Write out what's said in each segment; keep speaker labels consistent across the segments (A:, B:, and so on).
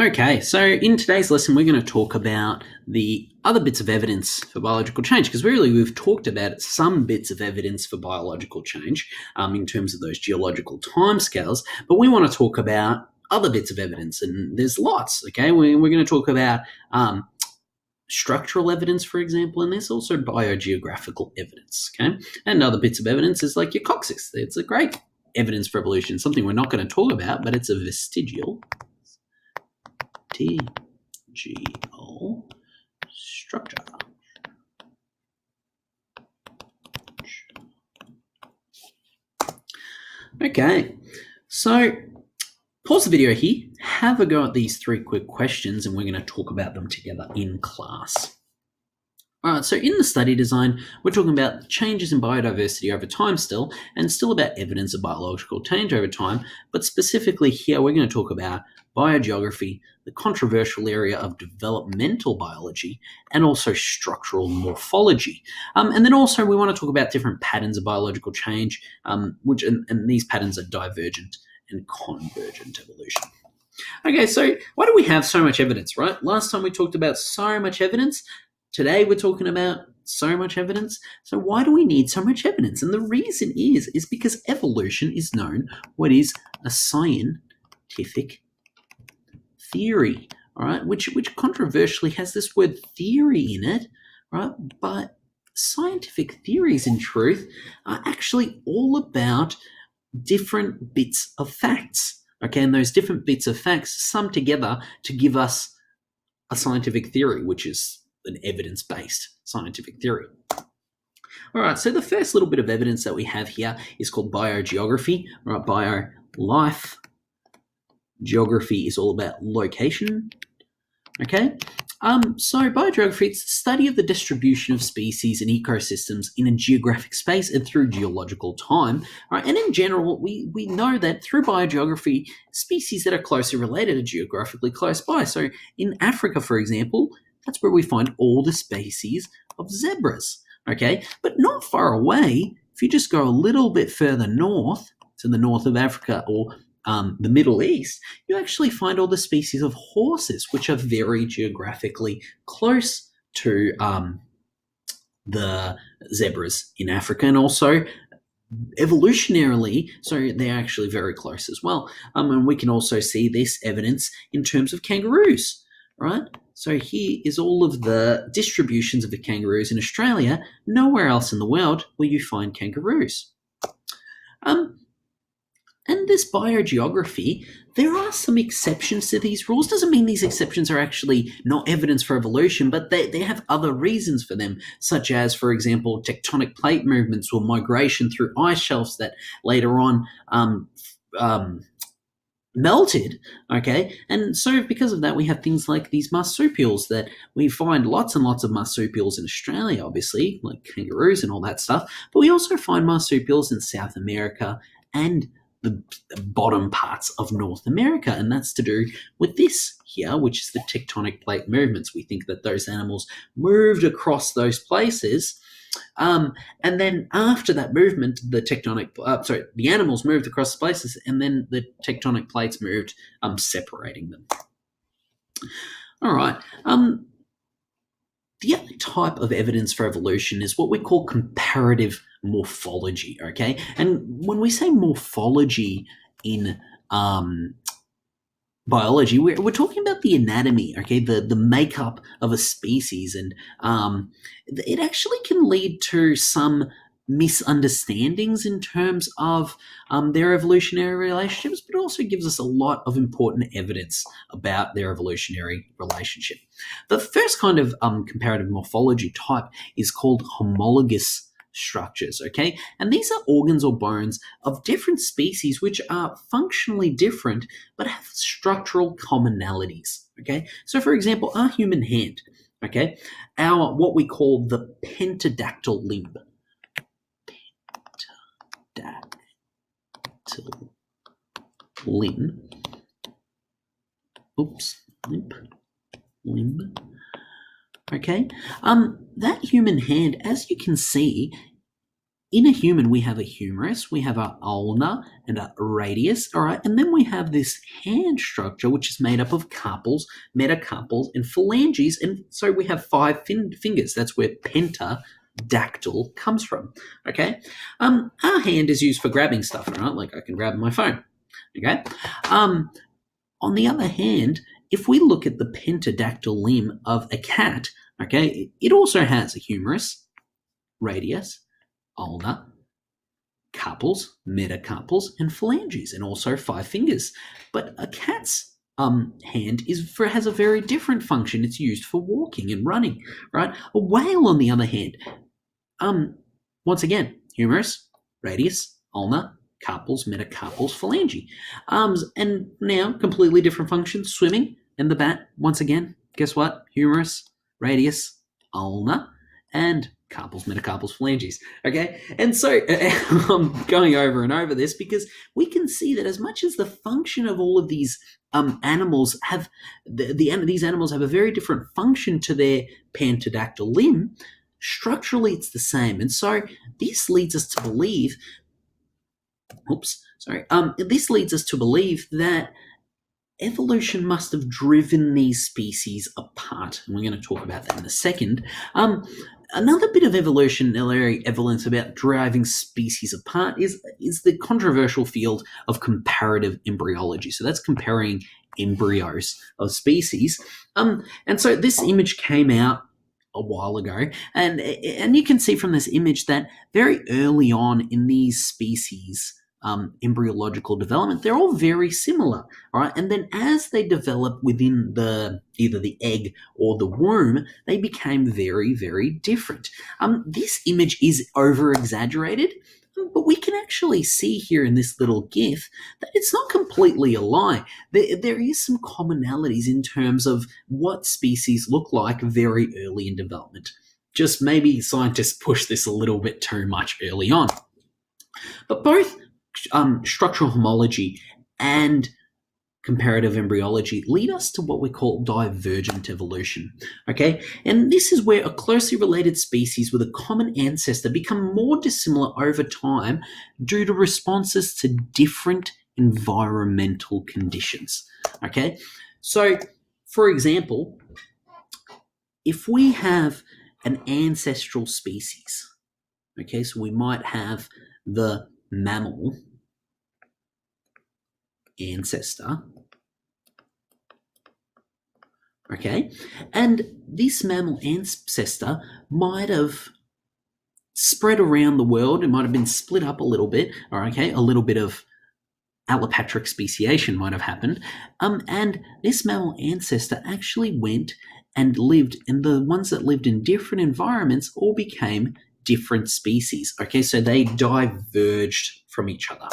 A: Okay, so in today's lesson, we're going to talk about the other bits of evidence for biological change because we've talked about some bits of evidence for biological change in terms of those geological timescales, but we want to talk about other bits of evidence, and there's lots. Okay, we're going to talk about structural evidence, for example, and there's also biogeographical evidence. Okay, and other bits of evidence is like your coccyx. It's a great evidence for evolution, something we're not going to talk about, but it's a vestigial structure. Okay, so pause the video here, have a go at these three quick questions, and we're going to talk about them together in class. All right, so in the study design, we're talking about changes in biodiversity over time still, and still about evidence of biological change over time, but specifically here we're going to talk about biogeography, the controversial area of developmental biology, and also structural morphology. And then also we want to talk about different patterns of biological change, and these patterns are divergent and convergent evolution. Okay, so why do we have so much evidence, right? Last time we talked about so much evidence. Today we're talking about so much evidence. So why do we need so much evidence? And the reason is because evolution is known what is a scientific theory, all right, which controversially has this word theory in it, right? But scientific theories, in truth, are actually all about different bits of facts. Okay, and those different bits of facts sum together to give us a scientific theory, which is an evidence-based scientific theory. All right, so the first little bit of evidence that we have here is called biogeography. All right, bio-life. Geography is all about location. Okay, so biogeography, it's the study of the distribution of species and ecosystems in a geographic space and through geological time. Right? And in general, we know that through biogeography, species that are closely related are geographically close by. So in Africa, for example, that's where we find all the species of zebras. Okay, but not far away, if you just go a little bit further north, to the north of Africa or the Middle East, you actually find all the species of horses, which are very geographically close to the zebras in Africa, and also evolutionarily, so they're actually very close as well. And we can also see this evidence in terms of kangaroos, right? So here is all of the distributions of the kangaroos in Australia. Nowhere else in the world will you find kangaroos. And this biogeography, there are some exceptions to these rules. Doesn't mean these exceptions are actually not evidence for evolution, but they have other reasons for them, such as, for example, tectonic plate movements or migration through ice shelves that later on melted. Okay, and so because of that, we have things like these marsupials that we find lots and lots of marsupials in Australia, obviously, like kangaroos and all that stuff. But we also find marsupials in South America and the bottom parts of North America, and that's to do with this here, which is the tectonic plate movements. We think that those animals moved across those places, and then after that movement, the animals moved across the places, and then the tectonic plates moved, separating them. All right. The other type of evidence for evolution is what we call comparative morphology, okay? And when we say morphology in biology, we're talking about the anatomy, okay, the makeup of a species, and it actually can lead to some misunderstandings in terms of their evolutionary relationships, but it also gives us a lot of important evidence about their evolutionary relationship. The first kind of comparative morphology type is called homologous structures, okay? And these are organs or bones of different species which are functionally different but have structural commonalities, okay? So for example, our human hand, okay, our what we call the pentadactyl limb. Pentadactyl limb. Limb. Okay, that human hand, as you can see, in a human, we have a humerus, we have a ulna and a radius, all right? And then we have this hand structure, which is made up of carpals, metacarpals, and phalanges. And so we have 5 fingers. That's where pentadactyl comes from, okay? Our hand is used for grabbing stuff, all right? Like I can grab my phone, okay? On the other hand, if we look at the pentadactyl limb of a cat, okay, it also has a humerus, radius, ulna, carpals, metacarpals, and phalanges, and also 5 fingers. But a cat's hand has a very different function. It's used for walking and running, right? A whale, on the other hand, once again, humerus, radius, ulna, carpals, metacarpals, phalange. And now completely different functions. Swimming, and the bat, once again, guess what? Humerus, radius, ulna, and carpals, metacarpals, phalanges. Okay, and so I'm going over and over this because we can see that as much as the function of all of these animals have these animals have a very different function to their pentadactyl limb, structurally it's the same. And so this leads us to believe. This leads us to believe that evolution must have driven these species apart. And we're going to talk about that in a second. Another bit of evolutionary evidence about driving species apart is the controversial field of comparative embryology. So that's comparing embryos of species. And so this image came out a while ago, and you can see from this image that very early on in these species, embryological development, they're all very similar, all right? And then as they develop within either the egg or the womb, they became very, very different. This image is over-exaggerated, but we can actually see here in this little GIF that it's not completely a lie. There is some commonalities in terms of what species look like very early in development. Just maybe scientists push this a little bit too much early on. But both structural homology and comparative embryology lead us to what we call divergent evolution, okay? And this is where a closely related species with a common ancestor become more dissimilar over time due to responses to different environmental conditions, okay? So, for example, if we have an ancestral species, okay, so we might have the mammal ancestor, okay, and this mammal ancestor might have spread around the world. It might have been split up a little bit, or okay, a little bit of allopatric speciation might have happened, and this mammal ancestor actually went and lived, and the ones that lived in different environments all became different species, okay, so they diverged from each other.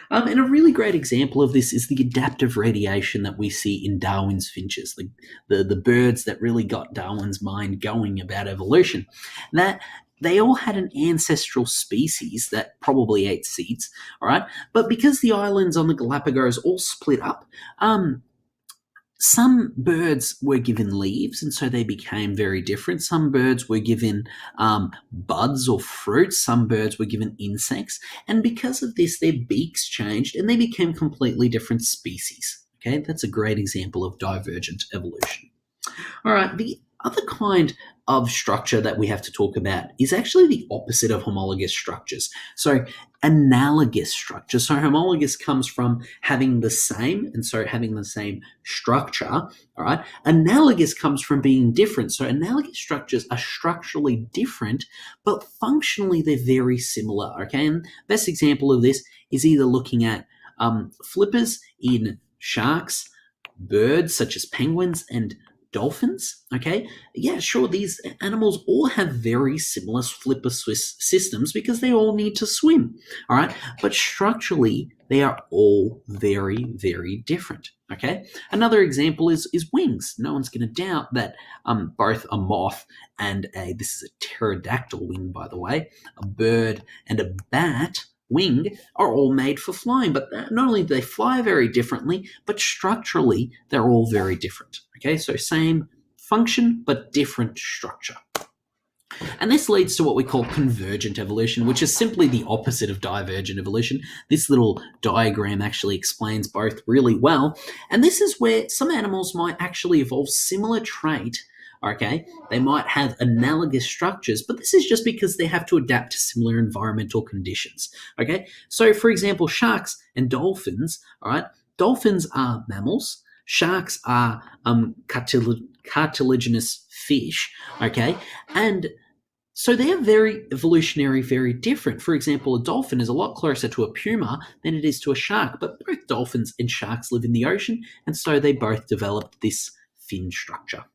A: And a really great example of this is the adaptive radiation that we see in Darwin's finches, the birds that really got Darwin's mind going about evolution. That they all had an ancestral species that probably ate seeds, all right? But because the islands on the Galapagos all split up, some birds were given leaves, and so they became very different. Some birds were given buds or fruits. Some birds were given insects. And because of this, their beaks changed, and they became completely different species. Okay, that's a great example of divergent evolution. All right, the other kind of structure that we have to talk about is actually the opposite of homologous structures. So analogous structure. So homologous comes from having the same, and so having the same structure, all right? Analogous comes from being different. So analogous structures are structurally different, but functionally they're very similar, okay? And best example of this is either looking at flippers in sharks, birds such as penguins, and dolphins, okay? Yeah, sure, these animals all have very similar flipper systems because they all need to swim, all right? But structurally, they are all very, very different, okay? Another example is wings. No one's going to doubt that both a moth and this is a pterodactyl wing, by the way, a bird and a bat wing are all made for flying, but not only do they fly very differently, but structurally they're all very different. Okay, so same function but different structure. And this leads to what we call convergent evolution, which is simply the opposite of divergent evolution. This little diagram actually explains both really well. And this is where some animals might actually evolve similar trait. Okay, they might have analogous structures, but this is just because they have to adapt to similar environmental conditions. Okay, so for example, sharks and dolphins, all right, dolphins are mammals, sharks are cartilaginous fish, okay, and so they're very evolutionary, very different. For example, a dolphin is a lot closer to a puma than it is to a shark, but both dolphins and sharks live in the ocean, and so they both developed this fin structure.